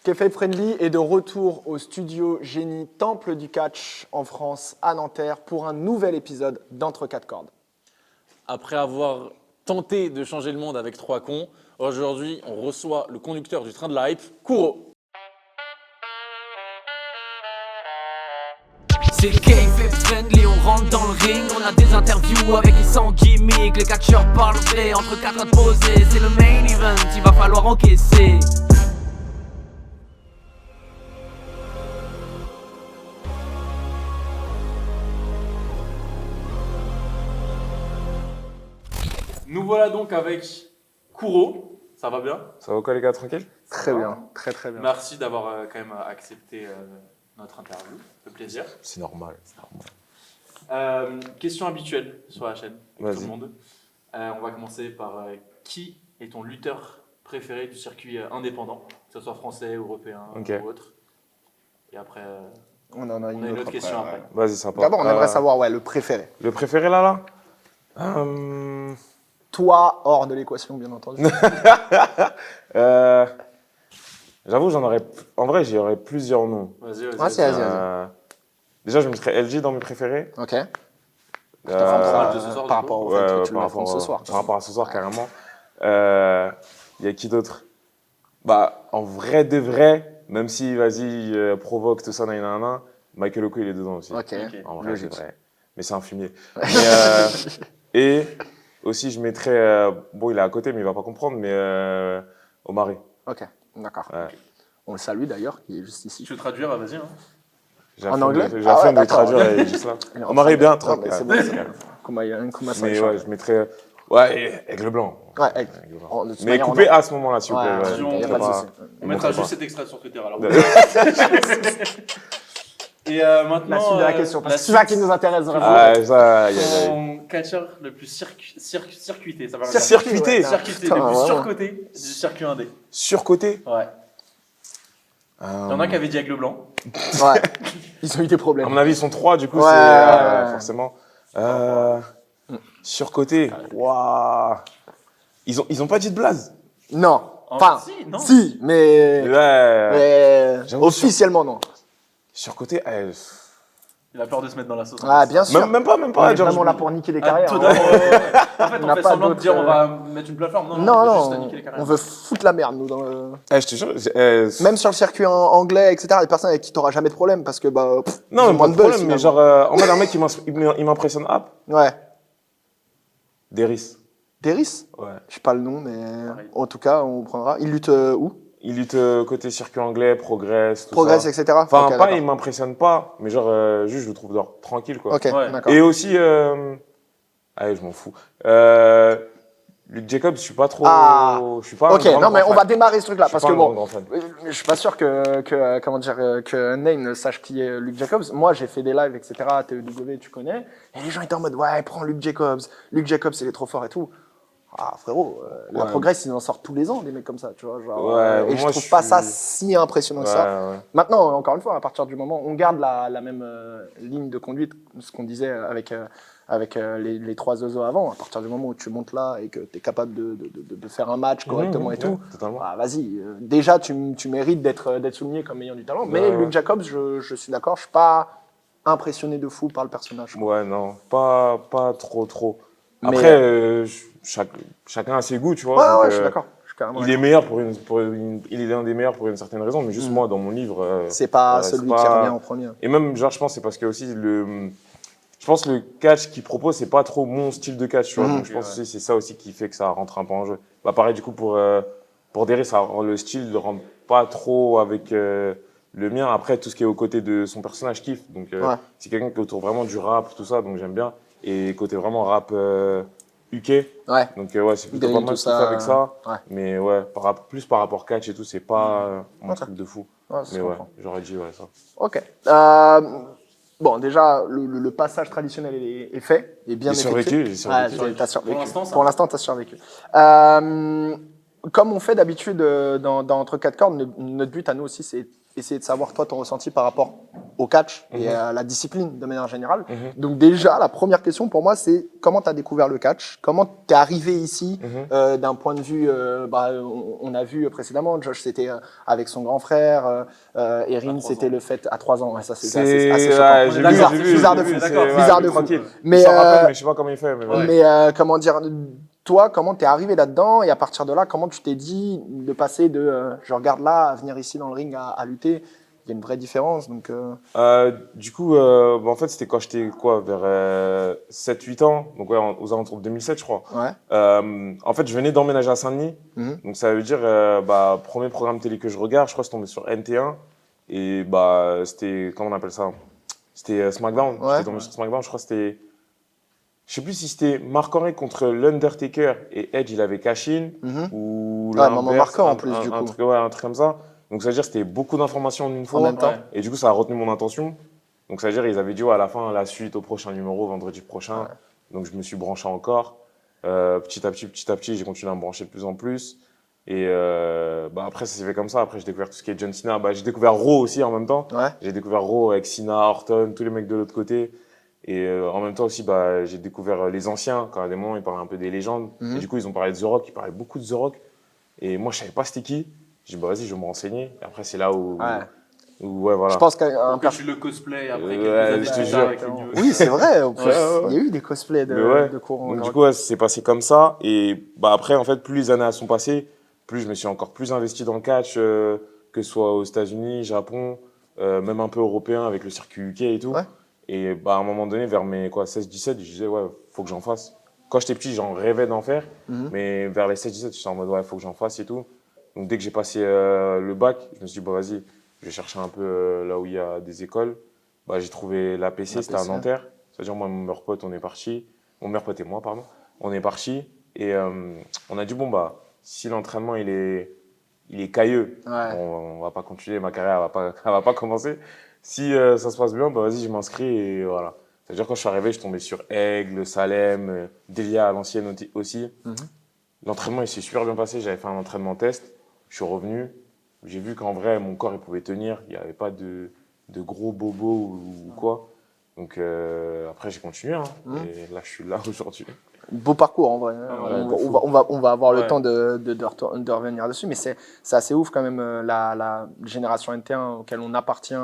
Kayfabe Friendly est de retour au studio Génie Temple du Catch en France, à Nanterre, pour un nouvel épisode d'Entre quatre cordes. Après avoir tenté de changer le monde avec 3 cons, aujourd'hui on reçoit le conducteur du train de la hype, Kuro. C'est Kayfabe Friendly, on rentre dans le ring, on a des interviews avec et sans gimmick. Les catcheurs parlent vrai, entre quatre à poser, c'est le main event, il va falloir encaisser. Nous voilà donc avec Kuro, ça va bien? Ça va quoi les gars, tranquille? Très bien, très très bien. Merci d'avoir quand même accepté notre interview, ça fait plaisir. C'est normal, c'est normal. Question habituelle sur la chaîne, avec tout Vas-y. le monde. On va commencer par qui est ton lutteur préféré du circuit indépendant, que ce soit français, européen Ok. ou autre. Et après, On en a on a une une autre autre question après, après. ouais. Vas-y, sympa. D'abord, on aimerait savoir le préféré. Le préféré là Toi, hors de l'équation, bien entendu. J'avoue, en vrai, j'aurais plusieurs noms. Vas-y, vas-y. Ah, c'est vas-y. Déjà, je mettrais LG dans mes préférés. Ok. Euh, de ce soir, Par du coup. rapport au ouais, fait que tu par l'affrontes rapport, ce soir. par rapport à ce soir, carrément. Il y a qui d'autre? Bah, en vrai de vrai, même si, vas-y, provoque tout ça, nanana, Michael Oko, il est dedans aussi. Ok, En vrai, logique. c'est vrai. Mais c'est un fumier. Et aussi, je mettrais. Bon, il est à côté, mais il va pas comprendre, mais Omari. Ok, d'accord. Ouais. On le salue d'ailleurs, qui est juste ici. Tu veux traduire, vas-y. Hein. J'ai En la flemme anglais? J'ai la Ah ouais, flemme de d'accord. traduire, il est juste là. Omari est bien, trop. Non, mais c'est bon, c'est bon. Kuma Mais Sancho. ouais, je mettrais. Ouais, avec le blanc. Ouais, Avec le blanc. oh, de toute Mais manière, coupé on a- à ce moment-là, s'il vous plaît. Ouais, ouais, ouais, sinon, y a on pas de montrera souci. On mettra montrera juste cet extrait sur Twitter alors. pas. Et maintenant, La suite de la question, parce la que c'est ça qui nous intéresse vraiment. Ah, ça, Ton catcheur le plus circuité, ça va rien dire. Circuité. ouais. Circuité, Putain, le plus vraiment. surcoté du circuit indé. Surcoté. Ouais. Il y en a qui avaient dit avec le blanc. Ouais, ils ont eu des À problèmes. mon avis, ils sont 3, du coup, Ouais, c'est ouais. forcément. Surcoté. Waouh. Ils ont pas dit de blaze. Non, enfin, si, non. si, mais, Ouais. J'avoue, officiellement non. Surcoté. Il a peur de se mettre dans la sauce. Ah, bien sûr. Même pas. On est genre, vraiment je- là pour niquer des Ah, carrières. tout hein. d'abord, en fait, On on n'a fait pas semblant de d'autre, dire on va mettre une plateforme. Non, Non, on veut juste non, niquer les carrières. on veut foutre la merde, nous. Dans le... Je te jure. Même sur le circuit anglais, etc., les personnes avec qui t'auras jamais de problème, parce que, bah, ils Non, ont même moins pas de buzz, problème, mais finalement. genre, en mode un mec, il m'impressionne. Ouais. Deris. Deris? Ouais. Je sais pas le nom, mais Pareil. en tout cas, on prendra. Il lutte où? Il lutte côté circuit anglais, progresse, tout Progresse, ça. etc. Enfin, Ok, pas, d'accord. il m'impressionne pas, mais genre, juste, je le trouve genre, tranquille, quoi. Ok, Ouais. d'accord. Et aussi, allez, je m'en fous. Luke Jacobs, je suis pas trop. Ah. Je suis pas Ok, un grand, non, mais grand on fan. va démarrer ce truc-là, Je suis parce pas que un bon, grand fan. je suis pas sûr comment dire, que Name sache qui est Luke Jacobs. Moi, j'ai fait des lives, etc. TEW, tu connais. Et les gens étaient en mode, ouais, prends Luke Jacobs. Luke Jacobs, il est trop fort et tout. Ah, frérot, la Ouais. Progress, ils en sortent tous les ans, des mecs comme ça, tu vois. Genre, Ouais, et je moi, trouve je pas suis- ça si impressionnant que ça. Ouais. Maintenant, encore une fois, à partir du moment où on garde la même ligne de conduite, ce qu'on disait avec les trois oiseaux avant, à partir du moment où tu montes là et que tu es capable de faire un match correctement et tout, Totalement. ah, vas-y. Déjà, tu mérites d'être souligné comme ayant du talent. Mais Ouais. Luke Jacobs, je suis d'accord, je suis pas impressionné de fou par le personnage. Ouais, non, pas trop. Mais- Après, chacun a ses goûts, tu vois. Ouais, donc, ouais, je suis d'accord. Je suis carrément il d'accord. est meilleur il est l'un des meilleurs pour une certaine raison, mais juste moi, dans mon livre. C'est pas voilà, celui c'est qui pas- revient en premier. Et même, genre, je pense que c'est parce que aussi je pense que le catch qu'il propose, c'est pas trop mon style de catch, tu vois. Mhm. Donc je pense que c'est ça aussi qui fait que ça rentre un peu en jeu. Bah pareil du coup pour Derry, le style ne rentre pas trop avec le mien. Après tout ce qui est aux côtés de son personnage kiffe. Donc Ouais. c'est quelqu'un qui est autour vraiment du rap, tout ça, donc j'aime bien. Et côté vraiment rap UK. Ouais. Donc ouais, c'est plutôt Drill, pas mal tout ce qu'il fait ça, avec ça. ouais. Mais ouais, plus par rapport catch et tout, c'est pas mon Ok. truc de fou. Ouais, ça se Mais ouais, comprend. j'aurais dit ouais ça. Ok. Bon, déjà, le passage traditionnel est fait, est bien J'ai effectué. survécu, j'ai survécu. Ouais, t'as survécu. Pour l'instant, ça Pour va. l'instant, t'as survécu. Comme on fait d'habitude dans Entre quatre cordes, notre but à nous aussi, c'est essayer de savoir toi ton ressenti par rapport au catch et à la discipline de manière générale. Mhm. Donc déjà, la première question pour moi, c'est comment tu as découvert le catch? Comment tu es arrivé ici d'un point de vue, on a vu précédemment, Josh, c'était avec son grand frère, Erin, c'était le fait à 3 ans. Ouais, ça, c'est assez choquant. j'ai Bizarre, vu, bizarre de j'ai fou. vu, c'est- D'accord. ouais, Bizarre de fou. tranquille. Mais, Il s'en rappelle, mais je sais pas comment il fait. Mais ouais. mais comment dire, toi, comment t'es arrivé là-dedans et à partir de là, comment tu t'es dit de passer de je regarde là à venir ici dans le ring à lutter? Il y a une vraie différence. Donc, Du coup, en fait, c'était quand j'étais vers 7-8 ans, donc ouais, aux alentours de 2007, je crois. ouais. En fait, je venais d'emménager à Saint-Denis, Mhm. donc ça veut dire, premier programme télé que je regarde, je crois que c'est tombé sur NT1, et c'était, comment on appelle ça? C'était SmackDown. Ouais. J'étais tombé sur SmackDown, je crois que c'était, je sais plus si c'était Mark Henry contre l'Undertaker et Edge, il avait cash-in, Mhm. ou Ouais, moment l'inverse, marquant en plus, du coup. un truc comme ça. Donc ça veut dire que c'était beaucoup d'informations en une fois. En même temps. Ouais. Et du coup, ça a retenu mon attention. Donc, ça veut dire qu'ils avaient dit, ouais, à la fin, la suite au prochain numéro, vendredi prochain. Ouais. Donc, je me suis branché encore. Petit à petit, j'ai continué à me brancher de plus en plus. Et après, ça s'est fait comme ça. Après, j'ai découvert tout ce qui est John Cena. J'ai découvert Raw aussi en même temps. Ouais. J'ai découvert Raw avec Cena, Orton, tous les mecs de l'autre côté. Et en même temps aussi, j'ai découvert les anciens. Quand à des moments, ils parlaient un peu des légendes. Mhm. Et du coup, ils ont parlé de The Rock. Ils parlaient beaucoup de The Rock. Et moi, je savais pas c'était qui. J'ai dit, vas-y, je vais me renseigner. Et après, c'est là où, Ouais. ouais, voilà. Je pense qu'un Pour que tu le cosplay après quelques Ouais, années je te plus jure. tard avec les news. Oui, c'est vrai. En plus, Ouais. il y a eu des cosplays Mais ouais. de courant. Donc, du coup, ouais, c'est passé comme ça. Et après, en fait, plus les années sont passées, plus je me suis encore plus investi dans le catch, que ce soit aux États-Unis, Japon, même un peu européen avec le circuit UK et tout. Ouais. Et à un moment donné, vers mes 16-17, je disais, ouais, faut que j'en fasse. Quand j'étais petit, j'en rêvais d'en faire. Mhm. Mais vers les 16-17, j'étais en mode, ouais, faut que j'en fasse et tout. Donc, dès que j'ai passé le bac, je me suis dit, vas-y, je vais chercher un peu là où il y a des écoles. J'ai trouvé l'APC, c'était à Nanterre. C'est-à-dire, moi, mon meilleur pote, on est parti. Mon meilleur pote et moi, pardon. On est parti et on a dit, si l'entraînement, il est cailleux, Ouais. on va pas continuer, ma carrière, elle va pas commencer. Si ça se passe bien, vas-y, je m'inscris et voilà. C'est-à-dire, quand je suis arrivé, je suis tombé sur Aigle, Salem, Delia à l'ancienne aussi. Mhm. L'entraînement, il s'est super bien passé. J'avais fait un entraînement test. Je suis revenu. J'ai vu qu'en vrai, mon corps, il pouvait tenir. Il n'y avait pas de gros bobos ou quoi. Donc, après, j'ai continué. Et là, je suis là aujourd'hui. Beau parcours en vrai. On va avoir le Ouais. temps de revenir dessus, mais c'est assez ouf quand même la génération NT1 auquel on appartient,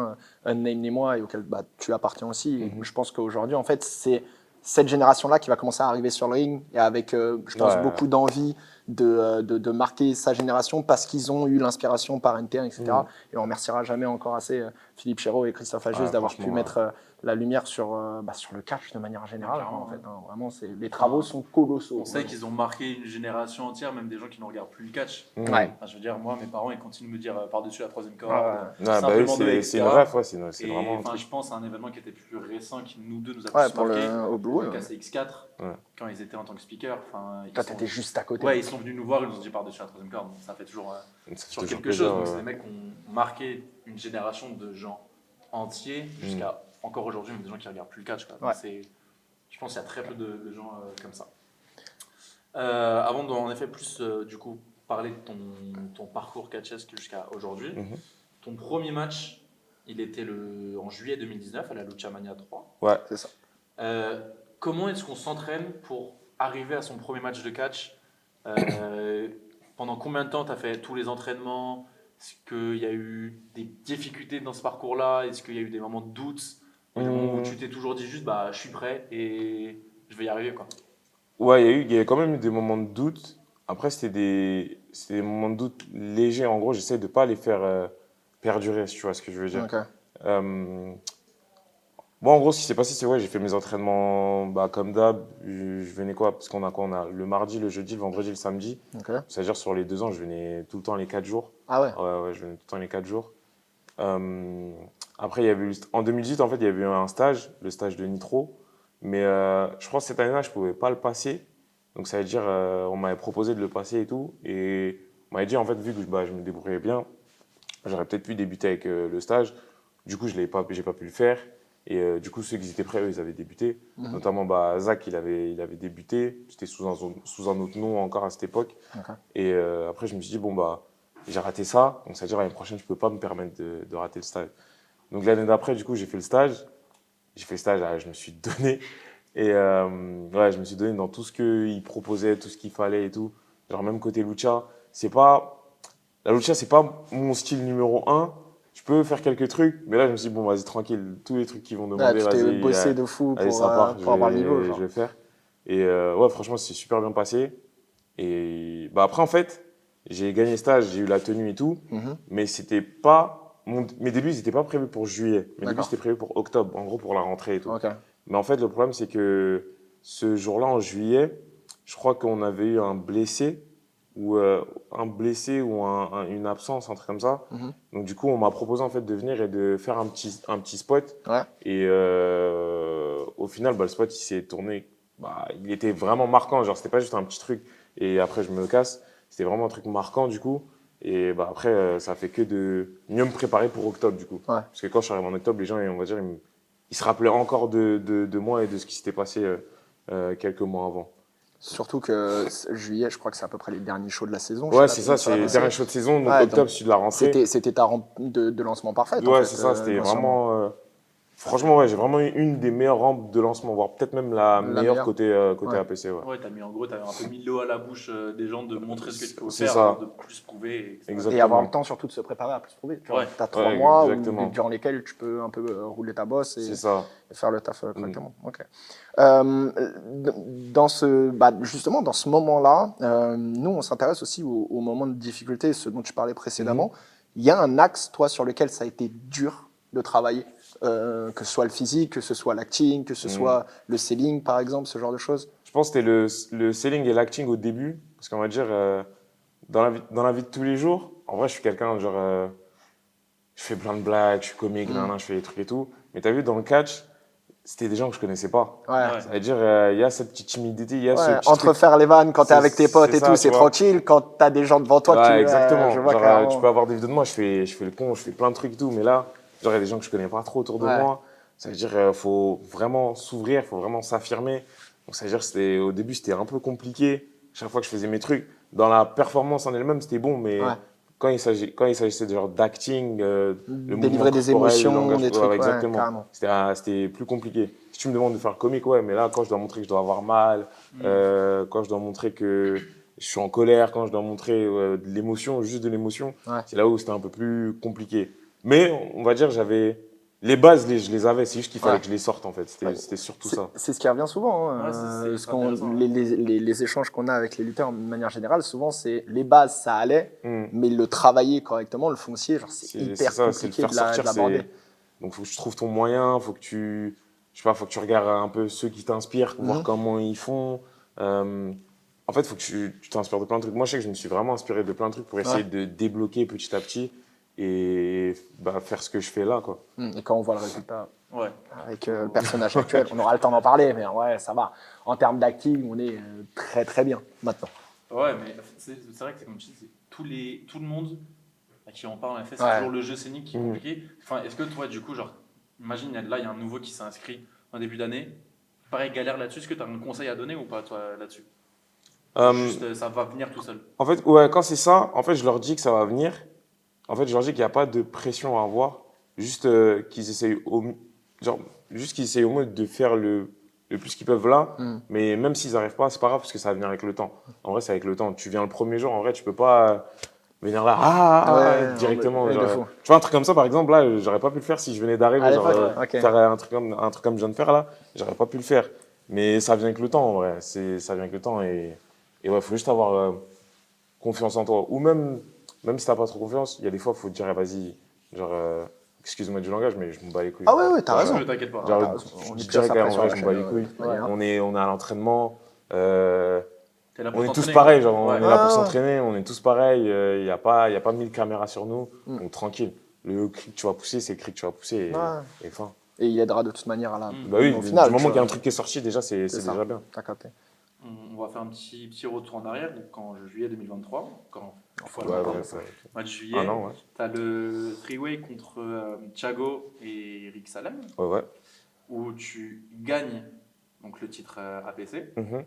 Name et moi, et auquel tu appartiens aussi. Et je pense qu'aujourd'hui, en fait, c'est cette génération-là qui va commencer à arriver sur le ring et avec, je pense, Ouais. beaucoup d'envie de marquer sa génération parce qu'ils ont eu l'inspiration par NT1, etc. Et on remerciera jamais encore assez Philippe Chéreau et Christophe Agius d'avoir pu franchement, mettre la lumière sur le catch de manière générale. En fait, vraiment, les travaux sont colossaux. On sait qu'ils ont marqué une génération entière, même des gens qui ne regardent plus le catch. Ouais. Enfin, je veux dire, moi, mes parents, ils continuent de me dire par-dessus la troisième corde. Ouais. simplement deux, C'est etc. une ref, ouais, c'est Et vraiment un enfin, truc. je pense à un événement qui était plus récent, qui nous deux nous a Ouais, plus pour marqué. au Blue. Le KCX4, Ouais. quand ils étaient en tant que speaker. Toi, t'étais juste à côté. Ouais, ils sont venus nous voir, ils nous ont dit par-dessus la troisième corde. Donc, ça fait toujours sur toujours quelque plaisir, chose. Donc, c'est des mecs qui ont marqué une génération de gens entiers jusqu'à encore aujourd'hui, même des gens qui ne regardent plus le catch. Quoi. Donc, Ouais. je pense qu'il y a très peu de gens comme ça. Avant d'en effet plus du coup parler de ton parcours catchesque jusqu'à aujourd'hui, ton premier match, il était en juillet 2019 à la Lucha Mania 3. Ouais, c'est ça. Comment est-ce qu'on s'entraîne pour arriver à son premier match de catch? Pendant combien de temps tu as fait tous les entraînements? Est-ce qu'il y a eu des difficultés dans ce parcours-là? Est-ce qu'il y a eu des moments de doute? Des moments où tu t'es toujours dit juste je suis prêt et je vais y arriver quoi. Ouais, il y a quand même eu des moments de doute. Après, c'était des moments de doute légers. En gros, j'essaie de ne pas les faire perdurer, si tu vois ce que je veux dire. Okay. Bon, en gros, ce qui s'est passé, c'est j'ai fait mes entraînements comme d'hab. Je venais parce qu'on a quoi? On a le mardi, le jeudi, le vendredi, le samedi. Okay. C'est-à-dire, sur les 2 ans, je venais tout le temps les 4 jours. Ah ouais? Ouais, je venais tout le temps les 4 jours. Après, en 2018, en fait, il y avait eu un stage, le stage de Nitro. Mais je crois que cette année-là, je ne pouvais pas le passer. Donc, ça veut dire, on m'avait proposé de le passer et tout. Et on m'avait dit, en fait, vu que je me débrouillais bien, j'aurais peut-être pu débuter avec le stage. Du coup, je n'ai pas pu le faire. Et du coup, ceux qui étaient prêts, eux, ils avaient débuté. Notamment, Zach, il avait débuté. C'était sous un autre nom encore à cette époque. Okay. Et après, je me suis dit, j'ai raté ça. Donc, ça veut dire, l'année prochaine, je ne peux pas me permettre de rater le stage. Donc l'année d'après, du coup, j'ai fait le stage. J'ai fait le stage, je me suis donné. Et ouais, je me suis donné dans tout ce qu'ils proposaient, tout ce qu'il fallait et tout. Genre même côté lucha, la lucha, c'est pas mon style numéro un. Je peux faire quelques trucs, mais là, je me suis dit, bon, vas-y, tranquille. Tous les trucs qu'ils vont demander, Tu t'es vas-y, bossé de fou allez, ça part, pour avoir le niveau. je Genre. vais faire. Et ouais, franchement, c'est super bien passé. Et bah, après, en fait, j'ai gagné le stage, j'ai eu la tenue et tout, mais c'était pas. Mes débuts, ils n'étaient pas prévus pour juillet. Mes débuts, D'accord. c'était prévu pour octobre, en gros, pour la rentrée et tout. Ok. Mais en fait, le problème, c'est que ce jour-là, en juillet, je crois qu'on avait eu un blessé ou une absence, un truc comme ça. Donc, du coup, on m'a proposé en fait de venir et de faire un petit spot. Ouais. Et au final, bah, le spot, il s'est tourné. Bah, il était vraiment marquant. Genre, c'était pas juste un petit truc et après, je me casse. C'était vraiment un truc marquant, du coup. Et bah, après, ça fait que de mieux me préparer pour octobre, du coup. Ouais. Parce que quand je suis arrivé en octobre, les gens, on va dire, ils se rappelaient encore de moi et de ce qui s'était passé quelques mois avant. Surtout que juillet, je crois que c'est à peu près les derniers shows de la saison. Ouais, c'est ça, c'est les derniers shows de saison. Donc Ouais, octobre, donc, c'est de la rentrée. C'était ta rampe de lancement parfaite. en Ouais, fait, c'est ça, c'était grossièrement. vraiment. Franchement, ouais, j'ai vraiment eu une des meilleures rampes de lancement, voire peut-être même la meilleure meilleure. côté Ouais. APC. Ouais. Ouais, t'avais un peu mis l'eau à la bouche des gens de montrer ce que tu peux C'est faire, ça. de plus prouver. etc. Exactement. Et avoir le temps surtout de se préparer à plus prouver. Tu Ouais. as 3 Ouais, mois exactement. durant lesquels tu peux un peu rouler ta bosse et C'est ça. faire le taf correctement. Ok. Justement, dans ce moment-là, nous, on s'intéresse aussi au moment de difficulté, ce dont tu parlais précédemment. Il y a un axe, toi, sur lequel ça a été dur de travailler, que ce soit le physique, que ce soit l'acting, que ce soit le selling, par exemple, ce genre de choses. Je pense que c'était le selling et l'acting au début. Parce qu'on va dire, dans la vie de tous les jours, en vrai, je suis quelqu'un, genre, je fais plein de blagues, je suis comique, je fais des trucs et tout. Mais t'as vu, dans le catch, c'était des gens que je connaissais pas. Ouais. Ça veut dire, il y a cette petite timidité, il y a ce Ouais, petit entre truc. faire les vannes quand t'es avec tes potes C'est et ça, tout, tu c'est vois. tranquille. Quand t'as des gens devant toi, Ouais, exactement. je vois Genre, carrément. tu peux avoir des vidéos de moi, je fais le con, je fais plein de trucs et tout. Mais là, genre, il y a des gens que je connais pas trop autour de Ouais. moi. Ça veut dire, faut vraiment s'ouvrir, faut vraiment s'affirmer. Donc, ça veut dire, au début, c'était un peu compliqué. Chaque fois que je faisais mes trucs, dans la performance en elle-même, c'était bon, mais Ouais. quand il s'agissait de genre d'acting, le Délivrer mouvement des corporel, le émotions, langage, des trucs, ouais, exactement. carrément. C'était plus compliqué. Si tu me demandes de faire comique, ouais, mais là, quand je dois montrer que je dois avoir mal, quand je dois montrer que je suis en colère, quand je dois montrer de l'émotion, juste de l'émotion, Ouais. c'est là où c'était un peu plus compliqué. Mais on va dire, j'avais les bases, je les avais, c'est juste qu'il fallait Ouais. que je les sorte en fait. C'était surtout ça. C'est ce qui revient souvent. Ouais, c'est Ce qu'on- intéressant, les échanges qu'on a avec les lutteurs de manière générale, souvent, c'est les bases, ça allait, Mm. mais le travailler correctement, le foncier, genre, c'est C'est hyper ça, c'est le compliqué faire de sortir. l'aborder. Donc, faut que tu trouves ton moyen, faut que je sais pas, faut que tu regardes un peu ceux qui t'inspirent, voir comment ils font. En fait, faut que tu t'inspires de plein de trucs. Moi, je sais que je me suis vraiment inspiré de plein de trucs pour essayer de débloquer petit à petit et bah, faire ce que je fais là, quoi. Et quand on voit le résultat Ouais. avec le personnage actuel, on aura le temps d'en parler, mais ouais, ça va. En termes d'acting, on est très très bien maintenant. Ouais, mais c'est vrai que c'est comme tu dis, tout le monde à qui on parle, en fait, c'est Ouais. toujours le jeu scénique qui est compliqué. Enfin, est-ce que toi, du coup, genre, imagine, là, il y a un nouveau qui s'est inscrit en début d'année. Pareil, galère là-dessus. Est-ce que tu as un conseil à donner ou pas, toi, là-dessus Juste, ça va venir tout seul. En fait, ouais, quand c'est ça, en fait, je leur dis que ça va venir. En fait, je leur dis qu'il n'y a pas de pression à avoir. Juste qu'ils essayent juste qu'ils essayent au moins de faire le plus qu'ils peuvent là. Mais même s'ils n'arrivent pas, c'est pas grave parce que ça va venir avec le temps. En vrai, c'est avec le temps. Tu viens le premier jour, en vrai, tu peux pas venir là directement. Ouais, genre, de fou. tu vois, un truc comme ça, par exemple, là, j'aurais pas pu le faire si je venais d'arriver. À Genre, l'époque, ok. faire un truc comme je viens de faire là, j'aurais pas pu le faire. Mais ça vient avec le temps, en vrai. Ça vient avec le temps et ouais, faut juste avoir confiance en toi. Ou même si t'as pas trop confiance, il y a des fois, il faut te dire, ah, vas-y, genre, excuse-moi du langage, mais je me bats les couilles. Ah ouais, t'as raison. Ne t'inquiète pas. Genre, T'as raison. On je dit dirais ça qu'en après sur vrai, la je me bats les chaîne, couilles. de toute manière. On est à l'entraînement. T'es là pour On est tous t'entraîner, pareils, quoi. genre, on Ouais. est là pour s'entraîner, on est tous pareils, il n'y a pas 1000 caméras sur nous, donc tranquille. Le cri que tu vas pousser, c'est le cri que tu vas pousser et fin. Et il aidera de toute manière à la. Bah oui, au du final, moment tu qu'il y a un vois. truc qui est sorti, déjà, c'est ça. déjà bien. T'as capté. On va faire un petit retour en arrière. Donc, en juillet 2023, mois de juillet, Un an, ouais. tu as le three-way contre Thiago et Rick Salem, Ouais. où tu gagnes donc, le titre APC. Mhm.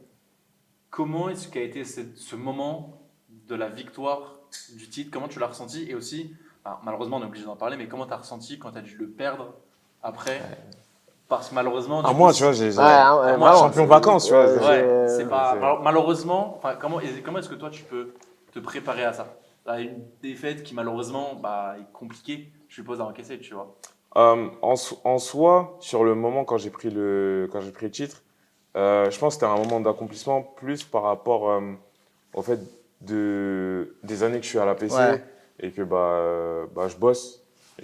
Comment est-ce qu'a été ce moment de la victoire du titre? Comment tu l'as ressenti? Et aussi, Alors, malheureusement, on est obligé d'en parler, mais comment tu as ressenti quand tu as dû le perdre après? Parce que malheureusement. À moi, tu vois, j'ai vraiment, champion vacances, tu vois. Ouais, c'est pas. c'est- Malheureusement, enfin, comment est-ce que toi tu peux te préparer à ça? À une défaite qui malheureusement est compliquée, je suppose, à encaisser, tu vois. En soi, sur le moment quand j'ai pris le titre, je pense que c'était un moment d'accomplissement plus par rapport au fait des années que je suis à la PC Ouais. et que je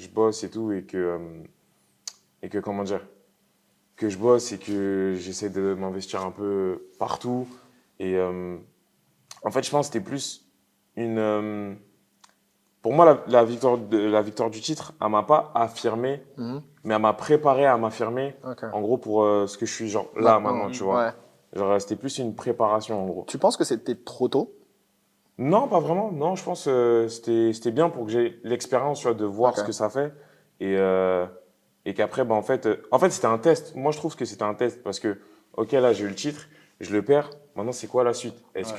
bosse et tout et que comment dire, que je bosse et que j'essaie de m'investir un peu partout et en fait je pense que c'était plus une pour moi la victoire du titre elle m'a pas affirmé Mhm. mais elle m'a préparé à m'affirmer Ok. en gros pour ce que je suis genre là maintenant tu vois. Ouais. Genre c'était plus une préparation en gros. Tu penses que c'était trop tôt? Non, pas vraiment. Non, je pense que c'était bien pour que j'ai l'expérience, tu vois, de voir Ok. ce que ça fait et qu'après, en fait, c'était un test. Moi, je trouve que c'était un test parce que, ok, là, j'ai eu le titre, je le perds. Maintenant, c'est quoi la suite? Ouais. Est-ce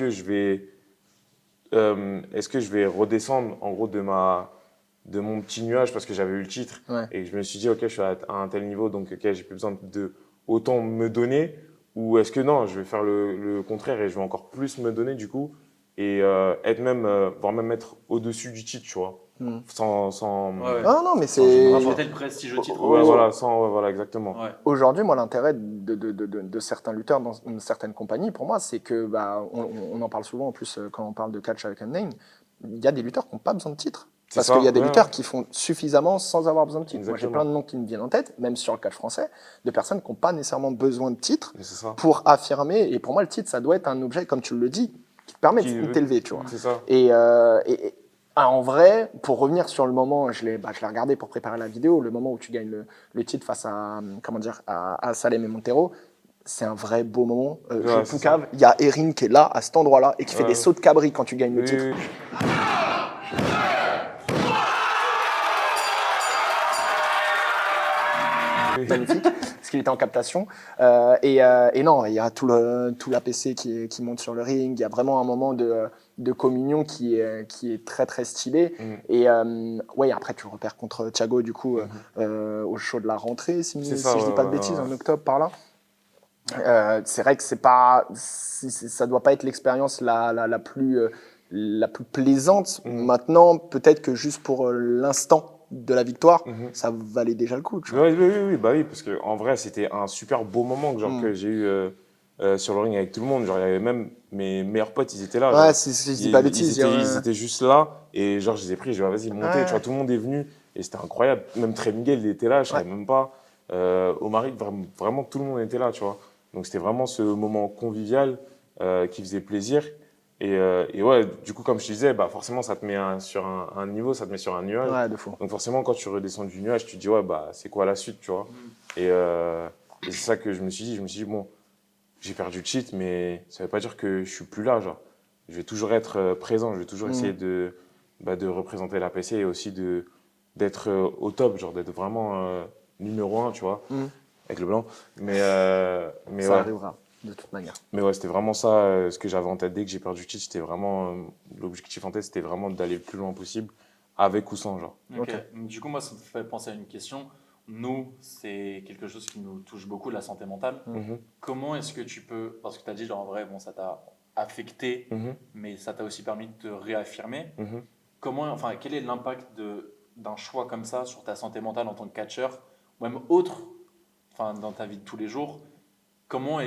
que je vais redescendre en gros de mon petit nuage parce que j'avais eu le titre Ouais. et que je me suis dit, ok, je suis à un tel niveau, donc ok, j'ai plus besoin de autant me donner ou est-ce que non, je vais faire le contraire et je vais encore plus me donner du coup et voire même être au-dessus du titre, tu vois. Hmm. Sans Ouais. Ah non, mais Sans c'est. gêner. Rajouter le prestige au titre. ouais, voilà, ouais, voilà, exactement. Ouais. Aujourd'hui, moi, l'intérêt de certains lutteurs dans une certaine compagnie, pour moi, c'est que, on en parle souvent, en plus, quand on parle de catch avec un name, il y a des lutteurs qui n'ont pas besoin de titre. C'est Parce ça, qu'il y a des ouais, lutteurs ouais. qui font suffisamment sans avoir besoin de titre. Moi, j'ai Exactement. plein de noms qui me viennent en tête, même sur le catch français, de personnes qui n'ont pas nécessairement besoin de titre Mais c'est ça. pour affirmer. Et pour moi, le titre, ça doit être un objet, comme tu le dis, qui te permet de t'élever, tu vois. C'est ça. En vrai, pour revenir sur le moment, je l'ai regardé pour préparer la vidéo, le moment où tu gagnes le titre face à, à Salem et Montero, c'est un vrai beau moment. Ouais, Je c'est poucave, il y a Erin qui est là, à cet endroit-là, et qui fait Ouais. des sauts de cabri quand tu gagnes le Oui, titre. oui. Magnifique, parce qu'il était en captation. Et non, il y a tout l'APC qui monte sur le ring. Il y a vraiment un moment de communion qui est très très stylé. Mm. Et ouais, après tu le repères contre Thiago du coup au show de la rentrée, si C'est je ça, dis ouais, pas de ouais, bêtises, ouais. en octobre par là. C'est vrai que ça doit pas être l'expérience la plus plaisante. Mm. Maintenant, peut-être que juste pour l'instant de la victoire, Mhm. ça valait déjà le coup. Tu vois. Oui, bah oui, parce qu'en vrai, c'était un super beau moment Mm. que j'ai eu sur le ring avec tout le monde. Genre, il y avait même mes meilleurs potes, ils étaient là. Ouais, Genre, si je dis pas de bêtises. ils étaient juste là et genre, je les ai pris, je leur ai dit, vas-y, montez. Ouais. Tu vois, tout le monde est venu et c'était incroyable. Même Trey Miguel, il était là, je savais même pas. Omaric, vraiment, tout le monde était là, tu vois. Donc, c'était vraiment ce moment convivial qui faisait plaisir. Et ouais, du coup, comme je te disais, bah, forcément, ça te met sur un niveau, ça te met sur un nuage. Ouais, de fou. Donc forcément, quand tu redescends du nuage, tu te dis, ouais, bah, c'est quoi la suite, tu vois. Et c'est ça que je me suis dit. Je me suis dit, bon, j'ai perdu le cheat, mais ça veut pas dire que je suis plus là, genre. Je vais toujours être présent, je vais toujours essayer de représenter la PC et aussi d'être au top, genre d'être vraiment numéro 1, tu vois, avec le blanc. Mais Ça ouais. arrivera, de toute manière. Mais ouais, c'était vraiment ça ce que j'avais en tête. Dès que j'ai perdu le titre, c'était vraiment l'objectif en tête, c'était vraiment d'aller le plus loin possible, avec ou sans, genre. Ok. Ok. Du coup, moi, ça me fait penser à une question. Nous, c'est quelque chose qui nous touche beaucoup, la santé mentale. Mhm, Comment est-ce que tu peux, parce que tu as dit, genre, en vrai, bon, ça t'a affecté, mhm, mais ça t'a aussi permis de te réaffirmer. mhm. Quel est l'impact d'un choix comme ça sur ta santé mentale en tant que catcheur, ou même autre, dans ta vie de tous les jours? Comment, je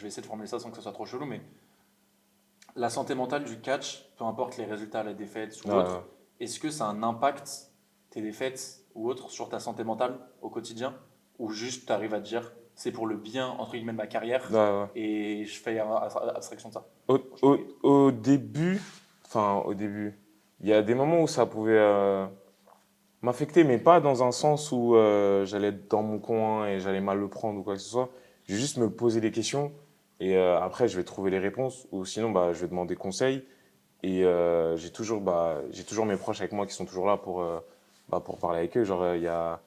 vais essayer de formuler ça sans que ce soit trop chelou, mais la santé mentale du catch, peu importe les résultats, la défaite ou Ouais, autre, ouais. est-ce que ça a un impact, tes défaites ou autre, sur ta santé mentale au quotidien? Ou juste tu arrives à te dire, c'est pour le bien, entre guillemets, de ma carrière, Ouais, ouais. et je fais abstraction de ça? Au début, il y a des moments où ça pouvait m'affecter, mais pas dans un sens où j'allais être dans mon coin et j'allais mal le prendre ou quoi que ce soit. Je vais juste me poser des questions et après je vais trouver les réponses ou sinon je vais demander conseil. Et j'ai toujours mes proches avec moi qui sont toujours là pour parler avec eux. Genre, il y a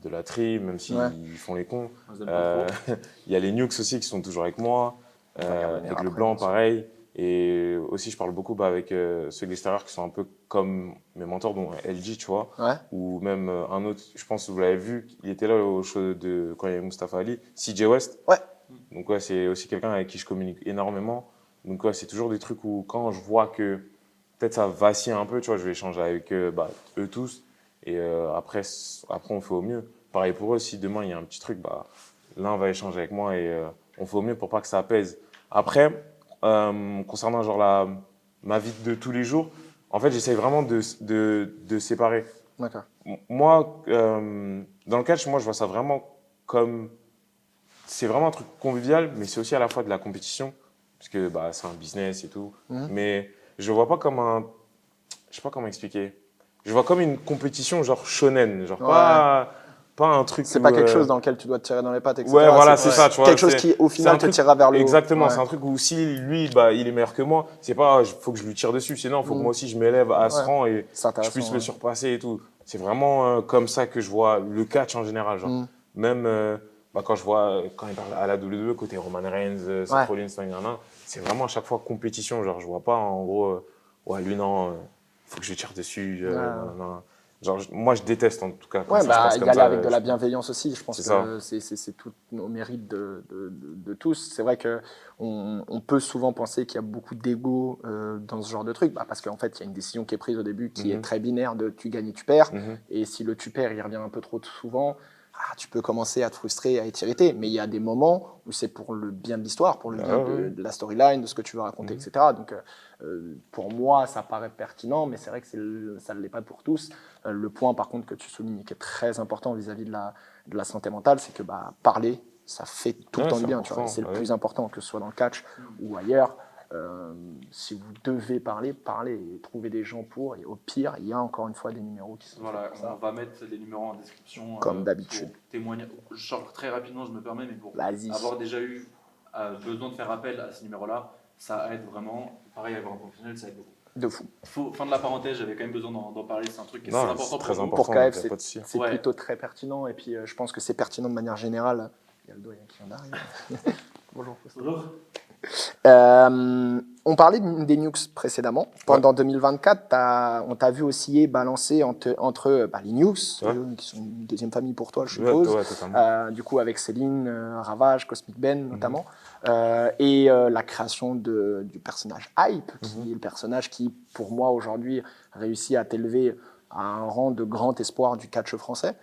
de la tri, même s'ils Ouais. font les cons. On se donne pas trop. Il y a les Nukes aussi qui sont toujours avec moi. va y revenir Avec le après, blanc, bien sûr. pareil. Et aussi, je parle beaucoup avec ceux de l'extérieur qui sont un peu comme mes mentors, dont LG, tu vois. Ouais. Ou même un autre, je pense que vous l'avez vu, il était là au show de quand il y avait Mustafa Ali, CJ West. Ouais. Donc ouais, c'est aussi quelqu'un avec qui je communique énormément. Donc ouais, c'est toujours des trucs où quand je vois que peut-être ça vacille un peu, tu vois, je vais échanger avec eux tous. Et après, on fait au mieux. Pareil pour eux, si demain il y a un petit truc, l'un va échanger avec moi et on fait au mieux pour pas que ça pèse. Après, concernant genre ma vie de tous les jours, en fait, j'essaye vraiment de séparer. D'accord. Moi, dans le catch, moi, je vois ça vraiment comme... C'est vraiment un truc convivial, mais c'est aussi à la fois de la compétition, parce que c'est un business et tout. Mais je vois pas comme un... Je sais pas comment expliquer. Je vois comme une compétition genre shonen, genre pas un truc C'est où, pas quelque chose dans lequel tu dois te tirer dans les pattes, etc. Ouais, voilà, c'est ça, tu vois. Quelque chose qui, au final, te tirera vers le haut. Exactement, Ouais. c'est un truc où si lui, il est meilleur que moi, c'est pas, faut que je lui tire dessus. C'est non, faut que moi aussi je m'élève à ce rang et je puisse le surpasser et tout. C'est vraiment comme ça que je vois le catch en général. Genre. Même quand je vois, quand il parle à la WWE, côté Roman Reigns, Seth Rollins, c'est vraiment à chaque fois compétition. Genre, je vois pas en gros, lui non, faut que je tire dessus. Genre, moi, je déteste en tout cas quand ça se passe y comme aller ça. avec de la bienveillance aussi. Je pense que c'est tout nos mérites de tous. C'est vrai qu'on peut souvent penser qu'il y a beaucoup d'ego dans ce genre de truc, parce qu'en fait, il y a une décision qui est prise au début qui est très binaire de tu gagnes et tu perds. Et si le tu perds, il revient un peu trop souvent, tu peux commencer à te frustrer, à être irrité. Mais il y a des moments où c'est pour le bien de l'histoire, pour le bien de la storyline, de ce que tu veux raconter, etc. Donc, pour moi, ça paraît pertinent, mais c'est vrai que ça ne l'est pas pour tous. Le point, par contre, que tu soulignes, qui est très important vis-à-vis de la santé mentale, c'est que parler, ça fait tout le temps de bien. C'est le plus important, que ce soit dans le catch ou ailleurs. Si vous devez parler et trouver des gens pour. Et au pire, il y a encore une fois des numéros qui sont voilà, on va mettre les numéros en description. Comme d'habitude. Témoigner. Genre, très rapidement, je me permets, mais pour avoir déjà eu besoin de faire appel à ces numéros-là, ça aide vraiment. Pareil, avoir un professionnel, ça aide beaucoup. De fou. Fin de la parenthèse, j'avais quand même besoin d'en parler. C'est un truc qui est important très pour nous. Pour KF, c'est plutôt très pertinent. Et puis, je pense que c'est pertinent de manière générale. Il y a le doyen qui vient d'arriver. Bonjour. Bonjour. On parlait des Nukes précédemment. Pendant 2024, on t'a vu osciller, balancer entre les Nukes, qui sont une deuxième famille pour toi, je suppose. Du coup, avec Céline, Ravage, Cosmic Ben notamment. Et la création du personnage Hype, qui est le personnage qui, pour moi, aujourd'hui, réussit à t'élever à un rang de grand espoir du catch français.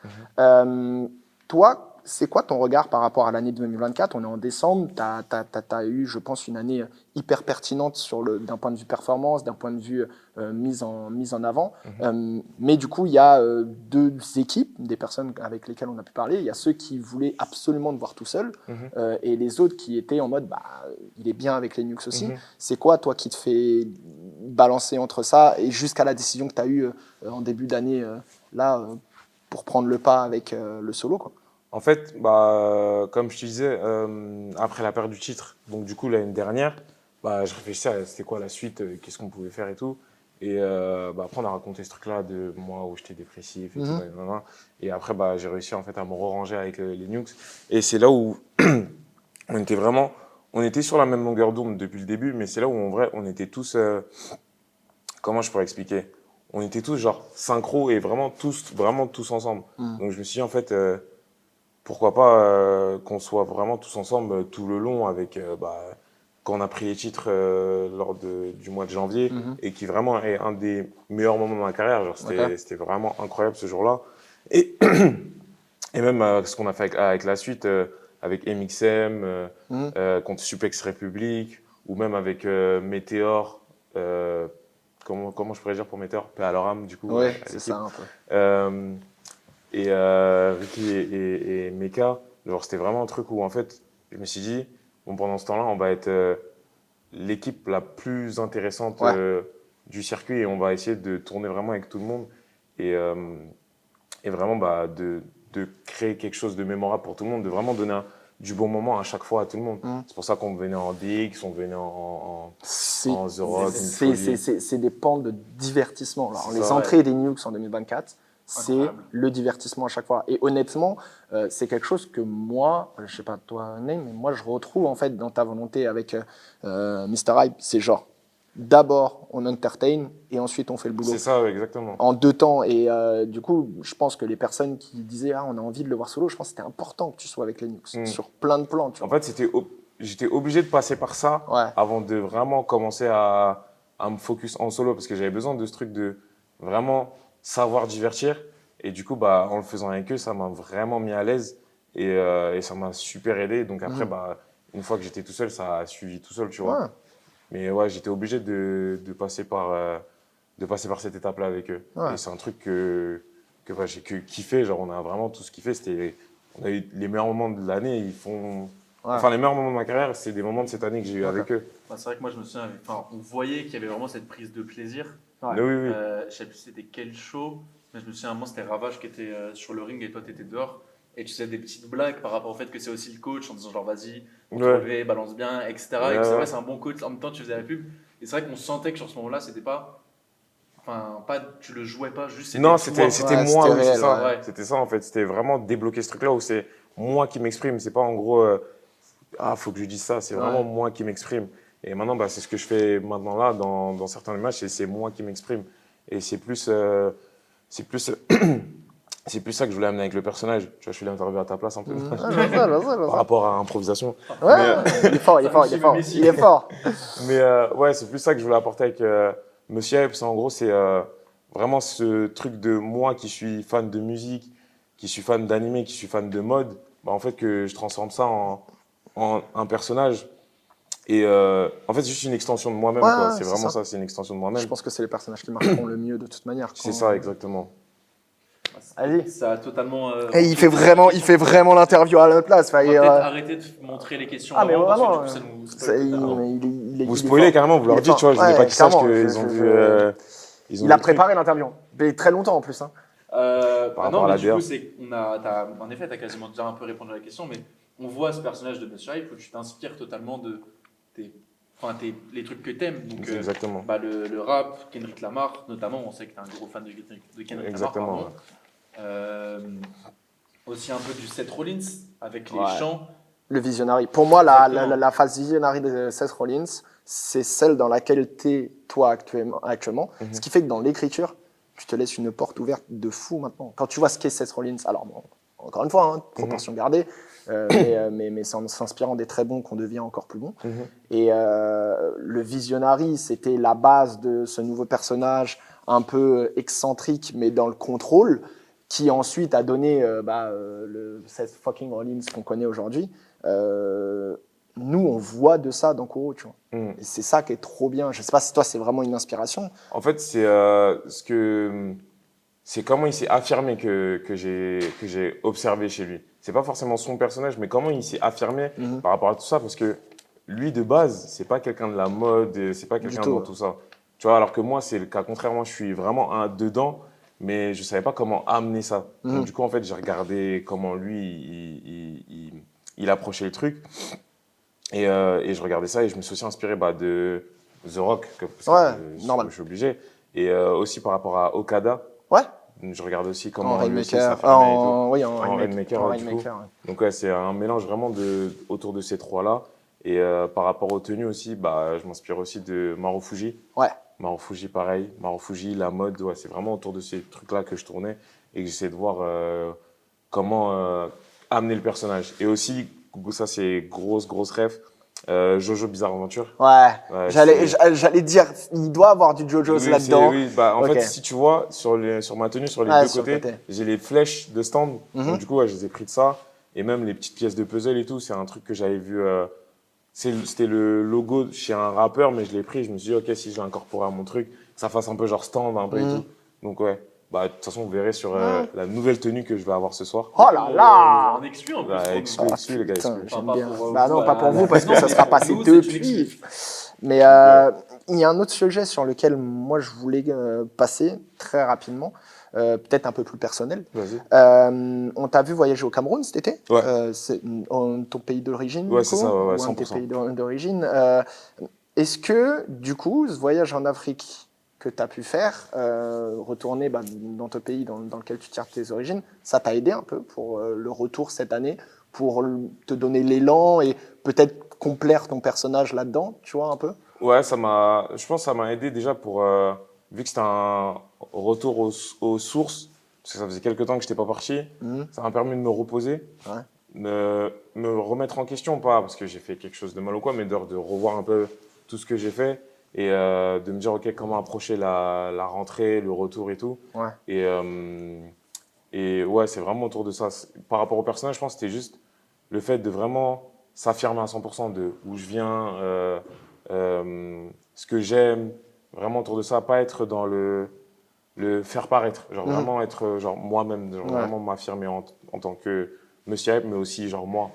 Toi, c'est quoi ton regard par rapport à l'année 2024 ? On est en décembre, tu as eu, je pense, une année hyper pertinente d'un point de vue performance, d'un point de vue mise en avant. Mais du coup, il y a deux équipes, des personnes avec lesquelles on a pu parler. Il y a ceux qui voulaient absolument te voir tout seul et les autres qui étaient en mode il est bien avec les Nukes aussi. C'est quoi, toi, qui te fait balancer entre ça et jusqu'à la décision que tu as eue en début d'année pour prendre le pas avec le solo, quoi ? En fait, comme je te disais, après la perte du titre, donc du coup l'année dernière, je réfléchissais à c'était quoi la suite, qu'est-ce qu'on pouvait faire et tout. Et après, on a raconté ce truc-là de moi où j'étais dépressif et tout. Et après, j'ai réussi en fait à me ranger avec les Nukes. Et c'est là où on était sur la même longueur d'onde depuis le début, mais c'est là où en vrai, on était tous, comment je pourrais expliquer ? On était tous genre synchro et vraiment tous ensemble. Donc je me suis dit en fait, pourquoi pas qu'on soit vraiment tous ensemble tout le long avec quand on a pris les titres lors du mois de janvier et qui vraiment est un des meilleurs moments de ma carrière. Genre, c'était vraiment incroyable ce jour-là. Et même ce qu'on a fait avec la suite, avec MXM, contre Suplex République, ou même avec Météor. Comment je pourrais dire pour Météor ? Paix à leur âme, du coup. Ouais, c'est ça un peu. Et Ricky et Meka, genre c'était vraiment un truc où en fait, je me suis dit, pendant ce temps-là, on va être l'équipe la plus intéressante du circuit et on va essayer de tourner vraiment avec tout le monde et vraiment de créer quelque chose de mémorable pour tout le monde, de vraiment donner du bon moment à chaque fois à tout le monde. C'est pour ça qu'on venait en DX, on venait en The Rock. C'est des pans de divertissement. Alors, les entrées des Nukes en 2024, c'est Incroyable. le divertissement à chaque fois. Et honnêtement, c'est quelque chose que moi, je sais pas toi, Ney, mais moi je retrouve en fait dans ta volonté avec Mr. Hype. C'est genre, d'abord on entertain et ensuite on fait le boulot. C'est ça, ouais, exactement. En 2 temps. Et du coup, je pense que les personnes qui disaient « Ah, on a envie de le voir solo », je pense que c'était important que tu sois avec Lennox, sur plein de plans. Tu En vois. fait, j'étais obligé de passer par ça Ouais. avant de vraiment commencer à me focus en solo parce que j'avais besoin de ce truc de vraiment savoir divertir. Et du coup, bah, en le faisant avec eux, ça m'a vraiment mis à l'aise et ça m'a super aidé. Donc après, bah, une fois que j'étais tout seul, ça a suivi tout seul, tu vois. Ouais. Mais ouais, j'étais obligé de passer par cette étape-là avec eux. Ouais. Et c'est un truc que bah, j'ai kiffé. Genre, on a vraiment tous kiffé. On a eu les meilleurs moments de l'année. Enfin, les meilleurs moments de ma carrière, c'est des moments de cette année que j'ai eu avec eux. Bah, c'est vrai que moi, je me souviens, on voyait qu'il y avait vraiment cette prise de plaisir. Ouais. Mais oui. Je sais plus c'était quel show, mais je me souviens, à un moment, c'était Ravage qui était sur le ring et toi, tu étais dehors. Et tu faisais des petites blagues par rapport au fait que c'est aussi le coach en disant genre vas-y, on te Ouais. relever, balance bien, etc. Ouais, Et que c'est ouais. vrai, c'est un bon coach. En même temps, tu faisais la pub. Et c'est vrai qu'on sentait que sur ce moment-là, c'était pas. Enfin, tu le jouais pas, juste Non, toi. c'était Ouais, moi, c'était oui, c'est réel, ça. ouais. C'était ça, en fait. C'était vraiment débloquer ce truc-là où c'est moi qui m'exprime. C'est pas en gros, faut que je dise ça. C'est vraiment moi qui m'exprime. Et maintenant, bah, c'est ce que je fais maintenant là, dans certains matchs, c'est moi qui m'exprime. Et c'est plus, c'est plus ça que je voulais amener avec le personnage. Tu vois, je fais l'interview à ta place un peu. Ah, je vois ça. Par rapport à l'improvisation. Ouais, il est fort. Il est fort. Mais ouais, c'est plus ça que je voulais apporter avec Monsieur Hype. En gros, c'est vraiment ce truc de moi qui suis fan de musique, qui suis fan d'animé, qui suis fan de mode, bah, en fait, que je transforme ça en un personnage. Et en fait, c'est juste une extension de moi-même. Ouais, quoi. ouais, C'est c'est vraiment ça. ça, c'est une extension de Je moi-même. pense que c'est les personnages qui marcheront le mieux de toute manière. C'est ça, exactement. Allez. Ça a totalement. Et il fait vraiment l'interview à notre place. On va Enfin, peut-être arrêter de montrer les questions. Ah, mais avant, parce que vraiment, du coup, ça nous c'est- spoil il, totalement. il est Vous il est spoilez fort. carrément, vous leur Il est dites, tu vois, je voulais fort. pas qu'ils sachent Clairement, qu'ils ont vu. Ils ont Il a vu le truc. préparé l'interview. Mais très longtemps en plus. Hein. Par rapport non, à mais la du coup, DR. c'est en effet, tu as quasiment déjà un peu répondu à la question, mais on voit ce personnage de Monsieur Hype où tu t'inspires totalement de les trucs que t'aimes. Donc, Exactement. bah, le rap, Kendrick Lamar, notamment, on sait que tu es un gros fan de Kendrick Exactement. Lamar. Pardon. Aussi un peu du Seth Rollins avec les Ouais. chants. Le Visionary. Pour moi, Exactement. la phase Visionary de Seth Rollins, c'est celle dans laquelle tu es, toi, actuellement. Ce qui fait que dans l'écriture, tu te laisses une porte ouverte de fou maintenant. Quand tu vois ce qu'est Seth Rollins, alors bon, encore une fois, proportion gardée, mais c'est en s'inspirant des très bons qu'on devient encore plus bon. Et le Visionary, c'était la base de ce nouveau personnage un peu excentrique, mais dans le contrôle, qui ensuite a donné le Seth fucking Rollins qu'on connaît aujourd'hui. Nous, on voit de ça dans Kuro, tu vois. Et c'est ça qui est trop bien. Je sais pas si toi, c'est vraiment une inspiration. En fait, c'est comment il s'est affirmé que j'ai observé chez lui. C'est pas forcément son personnage, mais comment il s'est affirmé par rapport à tout ça, parce que lui, de base, c'est pas quelqu'un de la mode, c'est pas quelqu'un dans tout ça. Tu vois, alors que moi, c'est le cas contraire. Moi, je suis vraiment dedans, mais je savais pas comment amener ça. Donc, du coup, en fait, j'ai regardé comment lui, il approchait le truc. Et je regardais ça et je me suis aussi inspiré de The Rock, parce que normal. je suis obligé. Et aussi par rapport à Okada. Ouais. Je regarde aussi En comment lui aussi Rainmaker. s'affirmait et tout. En Rainmaker, du coup. Rainmaker, ouais. Donc ouais, c'est un mélange vraiment autour de ces trois-là. Et par rapport aux tenues aussi, je m'inspire aussi de Marufuji. Ouais. Marufuji, pareil. Marufuji, la mode, ouais, c'est vraiment autour de ces trucs-là que je tournais et que j'essaie de voir comment amener le personnage. Et aussi, ça c'est grosse rêve, Jojo Bizarre Aventure. Ouais. Ouais, J'allais dire, il doit avoir du JoJo's là-dedans. Oui, en Ok. fait, si tu vois, sur ma tenue, sur les deux sur le côtés, côté. j'ai les flèches de stand. Donc, du coup, ouais, je les ai pris de ça. Et même les petites pièces de puzzle et tout, c'est un truc que j'avais vu. C'était le logo chez un rappeur, mais je l'ai pris. Je me suis dit, OK, si je l'incorpore à mon truc, ça fasse un peu genre stand, un peu et tout. Donc, ouais. De toute façon, vous verrez sur la nouvelle tenue que je vais avoir ce soir. Oh là là. En exclu en plus. Exclu, les gars, Putain, exclu. j'aime Pas bien. pour Bah non, vous, pas pour vous, parce que non, ça mais sera pour passé nous, c'est une depuis. exclu. Mais il y a un autre sujet sur lequel moi je voulais passer très rapidement, peut-être un peu plus personnel. Vas-y. On t'a vu voyager au Cameroun cet été. Ouais. C'est ton pays d'origine. Ouais, du c'est coup, ça, ouais, ou un de tes 100%. pays d'origine. Est-ce que, du coup, ce voyage en Afrique que tu as pu faire, retourner dans ton pays dans lequel tu tires tes origines, ça t'a aidé un peu pour le retour cette année, pour te donner l'élan et peut-être complaire ton personnage là-dedans, tu vois, un peu? Ouais, je pense que ça m'a aidé déjà pour, vu que c'était un retour aux sources, parce que ça faisait quelques temps que je n'étais pas parti, ça m'a permis de me reposer, Ouais. de me remettre en question, pas parce que j'ai fait quelque chose de mal ou quoi, mais de revoir un peu tout ce que j'ai fait et de me dire, OK, comment approcher la rentrée, le retour et tout. Ouais. Et ouais, c'est vraiment autour de ça. Par rapport au personnage, je pense que c'était juste le fait de vraiment s'affirmer à 100% de où je viens, ce que j'aime, vraiment autour de ça, pas être dans le faire paraître, genre vraiment être genre moi-même, genre vraiment m'affirmer en tant que Monsieur Hype, mais aussi genre moi.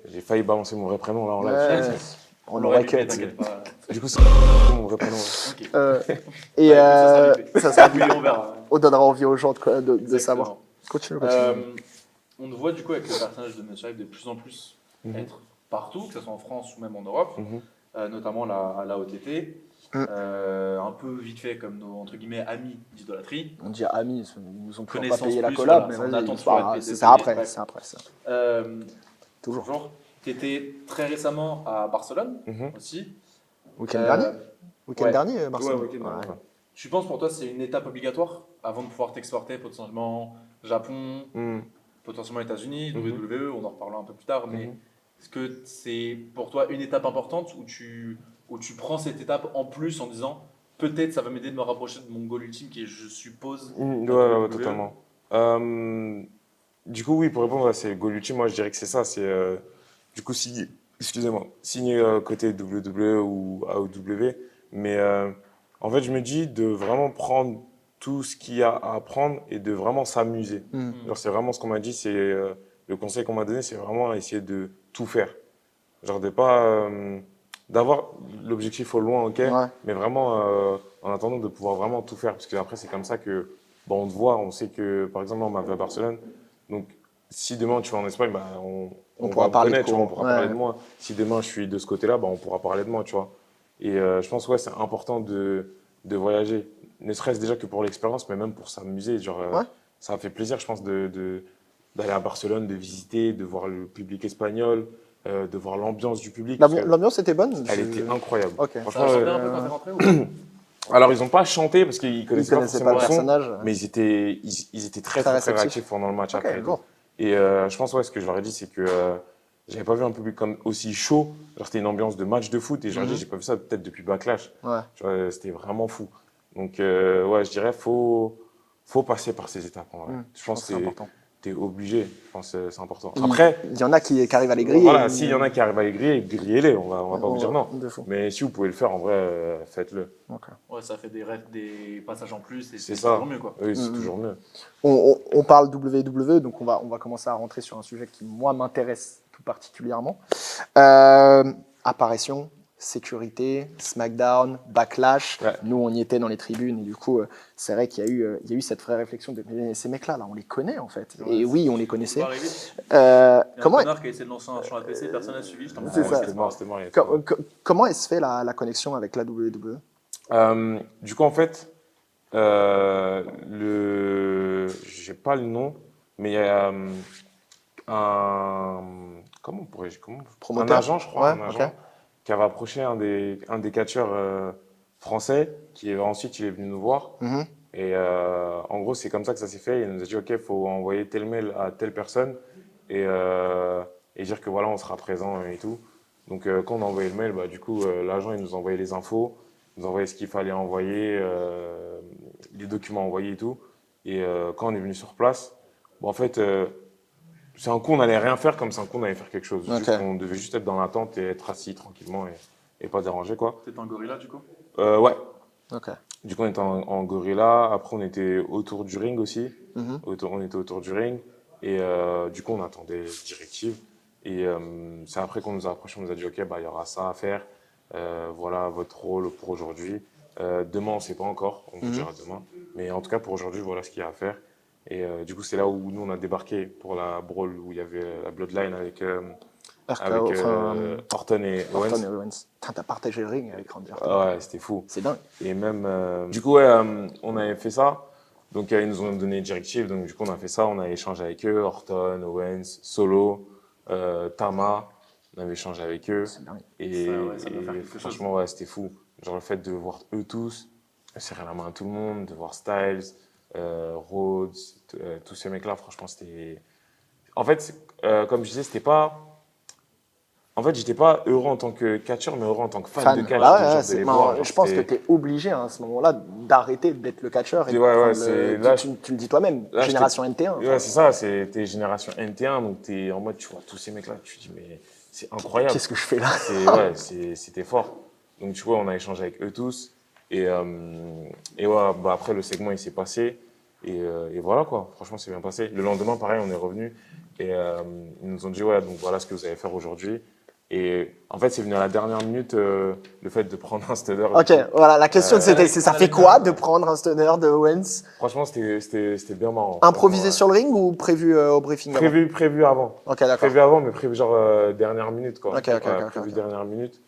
J'ai failli balancer mon vrai prénom là en live. Ouais, on aurait cut. t'inquiète pas. Du coup, c'est mon vrai prénom. Ok. Et ça sera bipé. ça sera Oui, on verra. on donnera envie aux gens de Exactement. savoir. Continue. On te voit du coup avec le personnage de Monsieur Hype de plus en plus être partout, que ce soit en France ou même en Europe, notamment à la OTT. Un peu vite fait comme nos entre guillemets amis d'idolâtrie. On dit amis, ils nous ont toujours pas Connaissance payé la plus, collab, voilà, mais on vas-y, attend c'est toujours pas être grave, payé, c'est après, bref. c'est après ça. Toujours. Genre, tu étais très récemment à Barcelone aussi. Week-end dernier Ouais. dernier, Barcelone. Ouais, week-end dernier. Tu penses pour toi c'est une étape obligatoire avant de pouvoir t'exporter potentiellement Japon, potentiellement États-Unis, WWE, on en reparlera un peu plus tard, mais est-ce que c'est pour toi une étape importante où tu prends cette étape en plus en disant peut-être ça va m'aider de me rapprocher de mon goal ultime qui est, je suppose, la Ouais, WWE. totalement. Du coup, oui, pour répondre à ces goals ultimes, moi je dirais que c'est ça. C'est du coup signer côté WWE ou AEW. Mais en fait, je me dis de vraiment prendre tout ce qu'il y a à apprendre et de vraiment s'amuser. Genre, c'est vraiment ce qu'on m'a dit, c'est le conseil qu'on m'a donné, c'est vraiment essayer de tout faire. Genre, de pas. D'avoir l'objectif au loin, ok, mais vraiment en attendant de pouvoir vraiment tout faire. Parce que après, c'est comme ça que bon, on te voit, on sait que par exemple, on m'a vu à Barcelone. Donc, si demain tu vas en Espagne, bah, on pourra va me parler de connaître, tu vois, on cours. pourra parler de moi. Si demain je suis de ce côté-là, bah, on pourra parler de moi, tu vois. Et je pense ouais, c'est important de voyager, ne serait-ce déjà que pour l'expérience, mais même pour s'amuser. Genre, ça fait plaisir, je pense, d'aller à Barcelone, de visiter, de voir le public espagnol, de voir l'ambiance du public. L'ambiance était bonne? Elle était incroyable. Ok. Ça a changé un peu quand t'es rentré ou Alors, ils n'ont pas chanté parce qu'ils connaissaient pas forcément le le son, personnage. mais ils étaient très réactifs pendant le match après. Bon. Et je pense, ouais, ce que je leur ai dit, c'est que j'avais pas vu un public comme aussi chaud. Genre, c'était une ambiance de match de foot et je leur ai dit, j'ai pas vu ça peut-être depuis Backlash. C'était vraiment fou. Donc, ouais, je dirais, faut passer par ces étapes. En vrai. Je pense que c'est important. T'es obligé, je pense que c'est important. Après, il y en a qui arrivent à les griller. Voilà, s'il y en a qui arrivent à les griller, grillez-les, on va pas vous dire non. Mais si vous pouvez le faire, en vrai, faites-le. Ouais, ça fait des passages en plus et c'est ça. toujours mieux, quoi. Oui, c'est toujours mieux. On parle WWE, donc on va commencer à rentrer sur un sujet qui, moi, m'intéresse tout particulièrement. Apparition, sécurité, SmackDown, Backlash. Nous, on y était dans les tribunes et du coup, c'est vrai qu'il y a eu cette vraie réflexion de mais ces mecs-là, on les connaît en fait. Et oui, on les connaissait. Comment qui a essayé de lancer un champ APC, personne n'a suivi. C'est ça. C'était mort. Comment est-ce fait la connexion avec la WWE? Du coup, en fait, j'ai pas le nom, mais il y a un agent, je crois, qui avait approché un des catcheurs français, qui ensuite il est venu nous voir. Et en gros, c'est comme ça que ça s'est fait. Il nous a dit, OK, il faut envoyer tel mail à telle personne et dire que voilà, on sera présent et tout. Donc, quand on a envoyé le mail, bah, du coup, l'agent, il nous a envoyé les infos, il nous a envoyé ce qu'il fallait envoyer, les documents envoyés et tout. Et quand on est venu sur place, bon, en fait, c'est un coup, on n'allait rien faire comme c'est un coup, on allait faire quelque chose. On devait juste être dans l'attente et être assis tranquillement et pas déranger, quoi. T'étais en gorilla, du coup? Ouais. Du coup, on était en gorilla. Après, on était autour du ring aussi. On était autour du ring. Et du coup, on attendait les directives. Et c'est après qu'on nous a approchés, on nous a dit, OK, bah, il y aura ça à faire. Voilà votre rôle pour aujourd'hui. Demain, on ne sait pas encore. On vous dira demain. Mais en tout cas, pour aujourd'hui, voilà ce qu'il y a à faire. Et du coup, c'est là où nous, on a débarqué pour la brawl, où il y avait la Bloodline RKO, avec Orton et Orton Owens. et Owens. Putain, t'as partagé le ring avec Randy Orton. Ah ouais, c'était fou. C'est dingue. Et même, du coup, ouais, on avait fait ça. Donc, ils nous ont donné des directives. Donc, du coup, on a fait ça. On a échangé avec eux. Orton, Owens, Solo, Tama. On avait échangé avec eux. C'est dingue. Et, Ça, ouais, ça doit faire quelque chose. franchement, ouais, c'était fou. Genre, le fait de voir eux tous, serrer la main à tout le monde, de voir Styles, Rhodes, tous ces mecs-là, franchement, c'était. En fait, comme je disais, c'était pas. En fait, j'étais pas heureux en tant que catcheur, mais heureux en tant que fan de catch. Bah de ouais, genre, c'est- de les moi, voir, genre, je pense que c'était- tu es obligé hein, à ce moment-là d'arrêter d'être le catcheur. Et de Ouais, prendre c'est- le- là, tu le dis toi-même, là, génération NT1. Ouais, c'est ça, c'était génération NT1, donc t'es en mode, tu vois tous ces mecs-là, tu te dis, mais c'est incroyable. Qu'est-ce que je fais là? C'était fort. Donc, tu vois, on a échangé avec eux tous. Et ouais, bah, après, le segment, il s'est passé. Et voilà, quoi. Franchement, c'est bien passé. Le lendemain, pareil, on est revenu. Et ils nous ont dit, ouais, donc voilà ce que vous allez faire aujourd'hui. Et en fait, c'est venu à la dernière minute, le fait de prendre un stunner. Ok, voilà, la question c'était avec- ça avec fait quoi un- de prendre un stunner de Owens? Franchement, c'était bien marrant. Improvisé Franchement, sur le ring ou prévu au briefing avant? prévu avant. Ok, d'accord. Prévu avant, mais prévu genre dernière minute, quoi. Ok, Ouais, ok, prévu ok. dernière minute.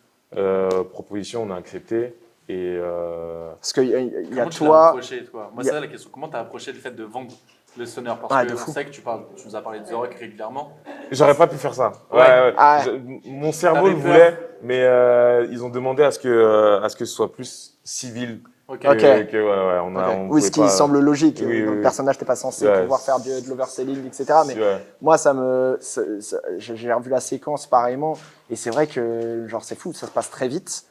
Proposition, on a accepté. Et Parce qu'il y a Comment tu l'as toi. approché, toi? Moi, il y a- c'est ça la question. Comment tu as approché le fait de vendre le stunner? Parce Ouais, que de c'est fou. vrai que tu nous as parlé de The Rock régulièrement. j'aurais pas pu faire ça. Ouais. Ah ouais. Mon cerveau T'avais le peur. voulait, mais ils ont demandé à ce que ce soit plus civil. Ok. Ok. Que, ouais, on a, Ok. on Oui, pouvait ce qui pas- semble logique. Oui, Le oui. personnage n'était pas censé Ouais, pouvoir faire de l'overselling, etc. Mais Ouais. moi, j'ai revu la séquence pareillement. Et c'est vrai que genre, c'est fou, ça se passe très vite.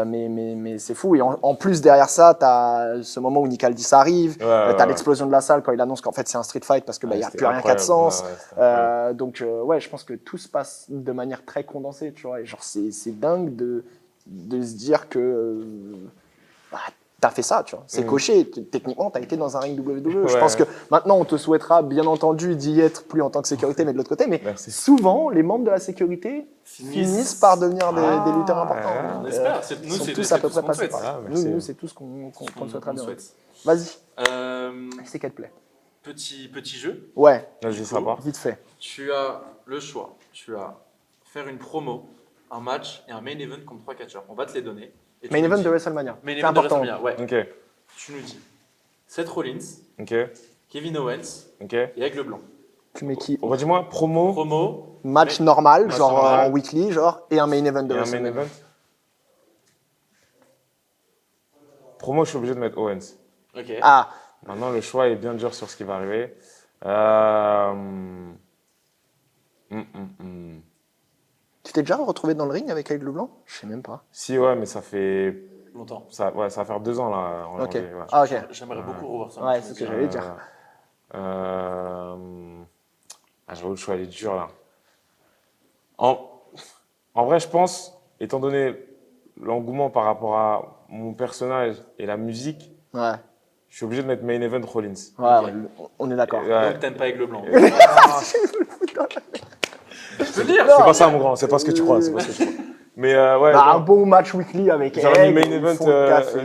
Mais c'est fou. Et en plus, derrière ça, tu as ce moment où Nick Aldis arrive. Ouais, ouais, Tu as ouais. l'explosion de la salle quand il annonce qu'en fait, c'est un street fight parce qu'il Ouais, n'y a c'était plus rien qui a de incroyable. sens. Ouais, c'était incroyable. Donc, ouais, je pense que tout se passe de manière très condensée, tu vois. Et genre, c'est dingue de se dire que bah, t'as fait ça, tu vois. C'est coché. Techniquement, t'as été dans un ring WWE. Je Ouais. pense que maintenant, on te souhaitera, bien entendu, d'y être plus en tant que sécurité, mais de l'autre côté. Mais Merci. souvent, les membres de la sécurité finissent par devenir des lutteurs importants. ouais. On Donc, espère. ils sont tous à peu près passés par là. Ah, merci. Nous, c'est tout ce qu'on souhaitera On bien. souhaite. Vas-y, Euh, c'est qu'elle te plaît. petit jeu. Ouais, Vas-y, ça part. vite fait. Tu as le choix. Tu as faire une promo, un match et un main event contre 3 catcheurs. On va te les donner. Et tu Main nous event dis- de WrestleMania. Main C'est event de important. WrestleMania, ouais. Ok, Tu nous dis Seth Rollins, ok, Kevin Owens ok. et Aigle Blanc. Tu mets qui? Redis-moi, promo Promo, Match mais- normal, Match genre normal. en weekly, genre, et un main event de et un main WrestleMania. event. Promo, je suis obligé de mettre Owens. Ok. Ah, Maintenant, le choix est bien dur sur ce qui va arriver. tu t'es déjà retrouvé dans le ring avec Aigle Blanc? Je sais même pas. Si, ouais, mais ça fait. Longtemps. Ça va faire 2 ans là. En Ok. janvier, ouais. Ah, ok. J'aimerais beaucoup revoir ça. Ouais, c'est ce que j'allais dire. J'avoue, le choix il est dur là. En vrai, je pense, étant donné l'engouement par rapport à mon personnage et la musique, Ouais, je suis obligé de mettre main event Rollins. ouais, on est d'accord. Ouais. Donc t'aimes pas Aigle Blanc. Ouais. Je veux dire, C'est pas ça, mon grand, c'est pas ce que tu crois. C'est pas ce que tu crois. Mais ouais, Bah, un non, bon match weekly avec j'aurais mis Aigle, main ils event, font le café.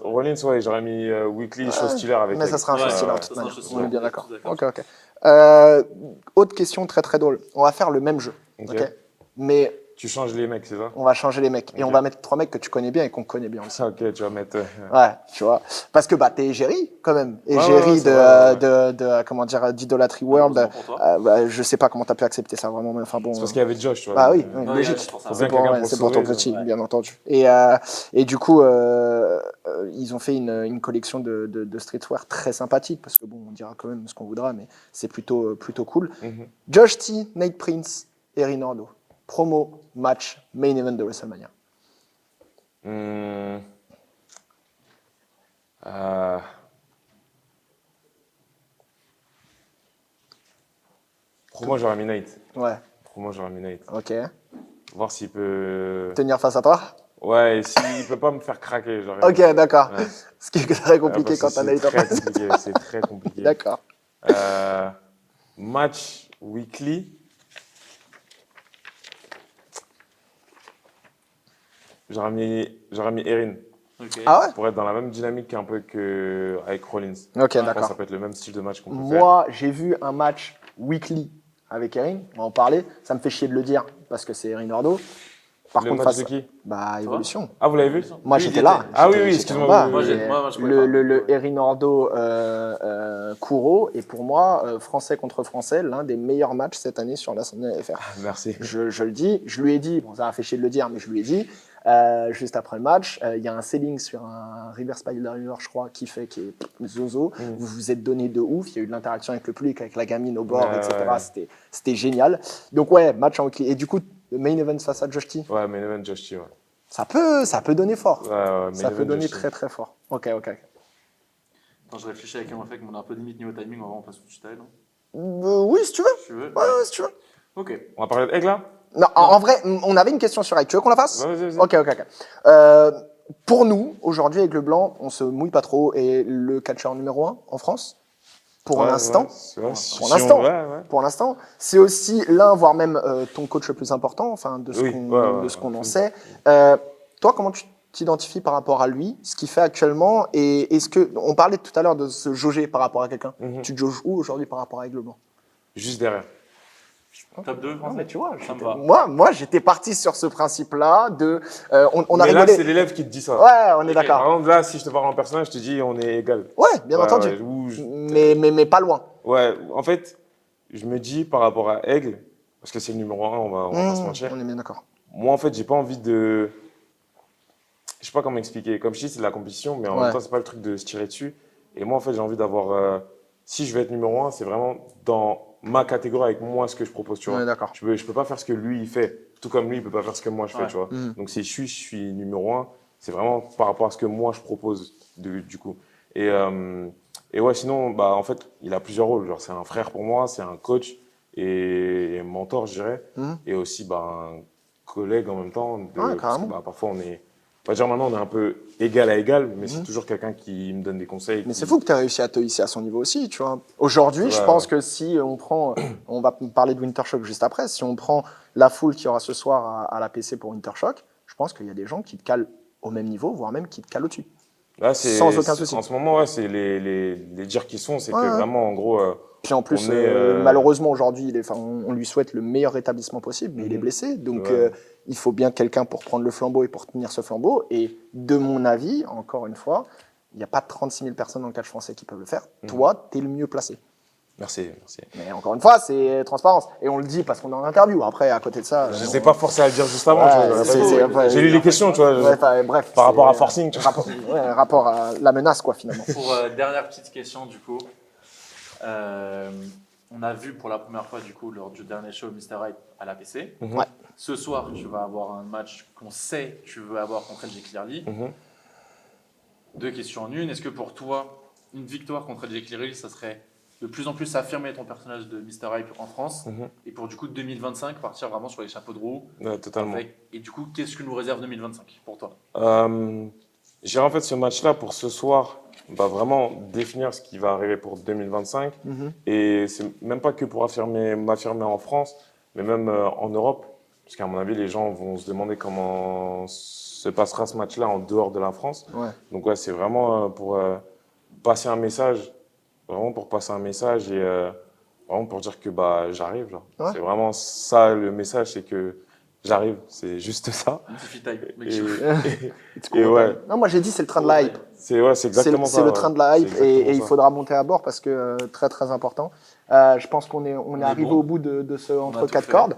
Rollins, ouais, j'aurais mis weekly show stealer avec. Mais ça sera un Ouais, show stealer, ouais, de toute ça sera un manière. show On stealer, est bien on est d'accord. tous d'accord. Ok, ok. Autre question très très drôle. On va faire le même jeu. Ok. Ok. Mais Tu changes les mecs, c'est ça? on va changer les mecs. Et Ok. on va mettre 3 mecs que tu connais bien et qu'on connaît bien aussi. Ça, ok, tu vas mettre. Ouais, tu vois. Parce que bah, t'es Jerry, quand même. Et Ouais, Jerry ouais, c'est vrai, de comment dire, d'Idolatry World. Heureusement pour toi. Bah, je sais pas comment t'as pu accepter ça, vraiment. Mais enfin bon. C'est parce qu'il y avait Josh, tu vois. Bah oui, donc, oui, Ouais, logique. c'est pour ça. Faut C'est bien pour, quelqu'un ouais, pour c'est pour ton sauver, petit, ouais. bien entendu. Et du coup, ils ont fait une collection de streetwear très sympathique, parce que bon, on dira quand même ce qu'on voudra, mais c'est plutôt cool. Mhm. Josh T, Nate Prince et Rinaldo. Promo, match, main event de WrestleMania. Promo, j'aurais mis Nate. Ouais, Promo, j'aurais mis Nate. ok. Voir s'il peut. Tenir face à toi? Ouais, et s'il peut pas me faire craquer, j'aurais. Ok, d'accord. Ouais. Ce qui est très compliqué Parce quand que t'as Nate en C'est très face. compliqué. C'est très compliqué. D'accord. Match weekly. J'aurais mis Erin Ok. Ah ouais? pour être dans la même dynamique qu'un peu qu'avec Rollins. Ok, Je pense que d'accord. ça peut être le même style de match qu'on peut faire. Moi, j'ai vu un match weekly avec Erin, on va en parler. Ça me fait chier de le dire, parce que c'est Rinaldo. Par Le contre, match face de qui? bah, Évolution. Ah, vous l'avez vu? Moi, Oui, j'étais il là. était. Ah oui, oui, J'étais excuse-moi, en bas. oui, Moi, oui. je pouvais pas. Le Erinardo Kouro est pour moi, français contre français, l'un des meilleurs matchs cette année sur la scène FR. Merci. Je le dis, je lui ai dit, bon, ça a fait chier de le dire, mais je lui ai dit, juste après le match, il y a un selling sur un River Spider River, je crois, qui est zozo. Vous vous êtes donné de ouf, il y a eu de l'interaction avec le public, avec la gamine au bord, Ouais, etc. ouais. C'était génial. Donc ouais, match en weekly. Et du coup, le main event face à Josh T, Ouais, mais event Josh T, ouais. ça peut donner fort. Ouais, ouais, Ça main peut event donner Josh T. très très fort. Ok. Attends, je réfléchis avec un fait qu'on a un peu de limite niveau timing, on passe tout de suite à elle. hein. Oui, si tu veux. Si tu veux. Ouais, si tu veux. Ok. On va parler d'Aigle là? Non, en vrai, on avait une question sur Ike. Tu veux qu'on la fasse? Vas-y, vas-y. Ok. Pour nous, aujourd'hui, avec le blanc, on se mouille pas trop. Et le catcheur numéro 1 en France, pour Ouais, l'instant, ouais, si pour on- l'instant. ouais. pour l'instant, c'est aussi l'un, voire même ton coach le plus important, enfin, de ce Oui, qu'on en ouais. sait. Toi, comment tu t'identifies par rapport à lui, ce qu'il fait actuellement, et est-ce que, on parlait tout à l'heure de se jauger par rapport à quelqu'un. Mhm. Tu te jauges où aujourd'hui par rapport à Aigle Blanc? Juste derrière. Top 2 Non, français. mais tu vois, Ça me va. moi j'étais parti sur ce principe-là de. On a Mais là, rigolé. c'est l'élève qui te dit ça. Ouais, on est Ok. d'accord. Par exemple, là, si je te parle en personnage, je te dis on est égal. Ouais, bien Ouais, entendu. ouais, ou je- Mais pas loin. Ouais, en fait, je me dis par rapport à Aigle, parce que c'est le numéro 1, on va pas se mentir. On est bien d'accord. Moi, en fait, j'ai pas envie de. Je sais pas comment expliquer. Comme je dis, c'est de la compétition, mais en Ouais. même temps, c'est pas le truc de se tirer dessus. Et moi, en fait, j'ai envie d'avoir. Si je vais être numéro 1, c'est vraiment dans ma catégorie avec moi ce que je propose, tu On vois. est d'accord. Je peux pas faire ce que lui, il fait. Tout comme lui, il peut pas faire ce que moi, je fais, Ouais. tu vois. Mhm. Donc, si je suis numéro 1, c'est vraiment par rapport à ce que moi, je propose, du coup. Et ouais, sinon, bah, en fait, il a plusieurs rôles. Genre, c'est un frère pour moi, c'est un coach et mentor, je dirais. Mhm. Et aussi, bah, un collègue en même temps. Ouais, Parce que, carrément. bah, parfois, on est. On va dire maintenant, on est un peu égal à égal, mais c'est toujours quelqu'un qui me donne des conseils. Mais qui- c'est fou que tu aies réussi à te hisser à son niveau aussi, tu vois. Aujourd'hui, je Ouais, pense ouais. que si on prend, on va parler de Wintershock juste après, si on prend la foule qui aura ce soir à la PC pour Wintershock, je pense qu'il y a des gens qui te calent au même niveau, voire même qui te calent au-dessus. Là, Sans aucun souci. En ce moment, ouais, c'est les dires qui sont, c'est Ouais, que ouais. vraiment, en gros, Puis en plus, On est, malheureusement aujourd'hui, on lui souhaite le meilleur rétablissement possible, mais il est Mhm. blessé. Donc Ouais. il faut bien quelqu'un pour prendre le flambeau et pour tenir ce flambeau. Et de mon avis, encore une fois, il n'y a pas 36 000 personnes dans le catch français qui peuvent le faire. Mhm. Toi, tu es le mieux placé. merci. Mais encore une fois, c'est transparence. Et on le dit parce qu'on est en interview. Après, à côté de ça. Je ne sais pas forcé à le dire juste avant. Ouais, tu vois, j'aurais pas c'est- dit. c'est- ouais, J'ai lu les questions, tu vois. Bref. Par rapport à c'est- Forcing, tu vois. rapport à la menace, quoi, finalement. Pour dernière petite question, du coup, on a vu pour la première fois, du coup, lors du dernier show Mr. Hype à l'APC. Mhm. Ouais. Ce soir, tu vas avoir un match qu'on sait que tu veux avoir contre LG Clearly. Mhm. Deux questions en une. Est-ce que pour toi, une victoire contre LG Clearly, ça serait de plus en plus affirmer ton personnage de Mr. Hype en France Mhm. et pour du coup 2025 partir vraiment sur les chapeaux de roue Ouais, totalement. Et du coup, qu'est-ce que nous réserve 2025 pour toi? J'irai en fait ce match-là pour ce soir, va vraiment définir ce qui va arriver pour 2025. Mhm. Et c'est même pas que pour m'affirmer en France, mais même en Europe. Parce qu'à mon avis, les gens vont se demander comment se passera ce match-là en dehors de la France. Ouais. Donc ouais, c'est vraiment pour passer un message. Vraiment pour passer un message et vraiment pour dire que bah, j'arrive. Genre. Ouais. C'est vraiment ça le message, c'est que j'arrive. C'est juste ça. Diffie time. Mec, Et, It's et ouais, Non, moi j'ai dit c'est le train de la hype. c'est exactement ça. C'est le ouais. train de la hype C'est exactement et il ça. faudra monter à bord parce que très très important. Je pense qu'on est est arrivé bon. au bout de ce entre tout quatre fait. cordes.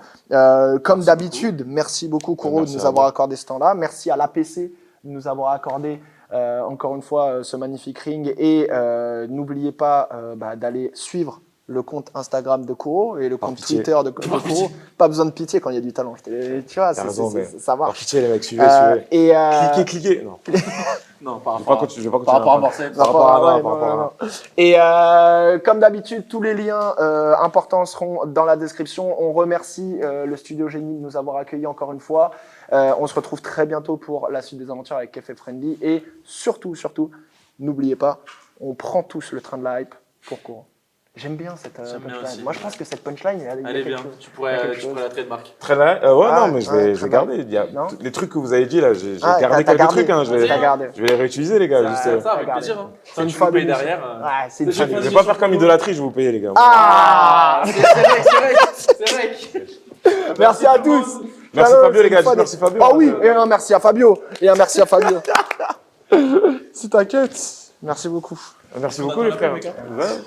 Comme d'habitude, merci beaucoup Kouro de Merci nous à avoir vous. accordé ce temps-là. Merci à l'APC de nous avoir accordé encore une fois ce magnifique ring. Et n'oubliez pas d'aller suivre le compte Instagram de Kouro et le Par compte pitié. Twitter de Kouro. Pas besoin de pitié quand il y a du talent. Tu vois, T'as raison, mais- ça Alors, marche. pitié, les mecs, suivez. Et, Cliquez. Non, non, par je vais pas rapport continuer. par rapport à Par Morcel. rapport à ouais, par rapport à- non. Et comme d'habitude, tous les liens importants seront dans la description. On remercie le Studio Génie de nous avoir accueillis encore une fois. On se retrouve très bientôt pour la suite des aventures avec Café Friendly. Et surtout, n'oubliez pas, on prend tous le train de la hype pour Kouro. J'aime bien cette J'aime bien punchline. aussi. Moi, je pense que cette punchline, il y a Elle est quelque bien. chose. Tu Il y a pourrais quelque chose. la trademark. Très là. Ouais, Ah, non, mais je ouais, vais très garder. Il y a Non les trucs que vous avez dit là, j'ai Ah, gardé t'as quelques trucs. Hein, Vas-y, T'as gardé. je vais les réutiliser, les gars. juste, Ça, avec Regardez. plaisir. Hein. C'est une tu fin nous payes d'émission. derrière. Ouais, c'est une C'est fin une Je d'émission. vais pas faire comme idolâtrie, je vais vous payer, les gars. Ah C'est vrai. Merci à tous. Merci Ciao, Fabio, les gars. c'est une Merci Fabio. Ah oui, et un merci à Fabio. Si t'inquiète. Merci beaucoup. Merci On beaucoup, attend les la frères. fin, les gars. Ouais.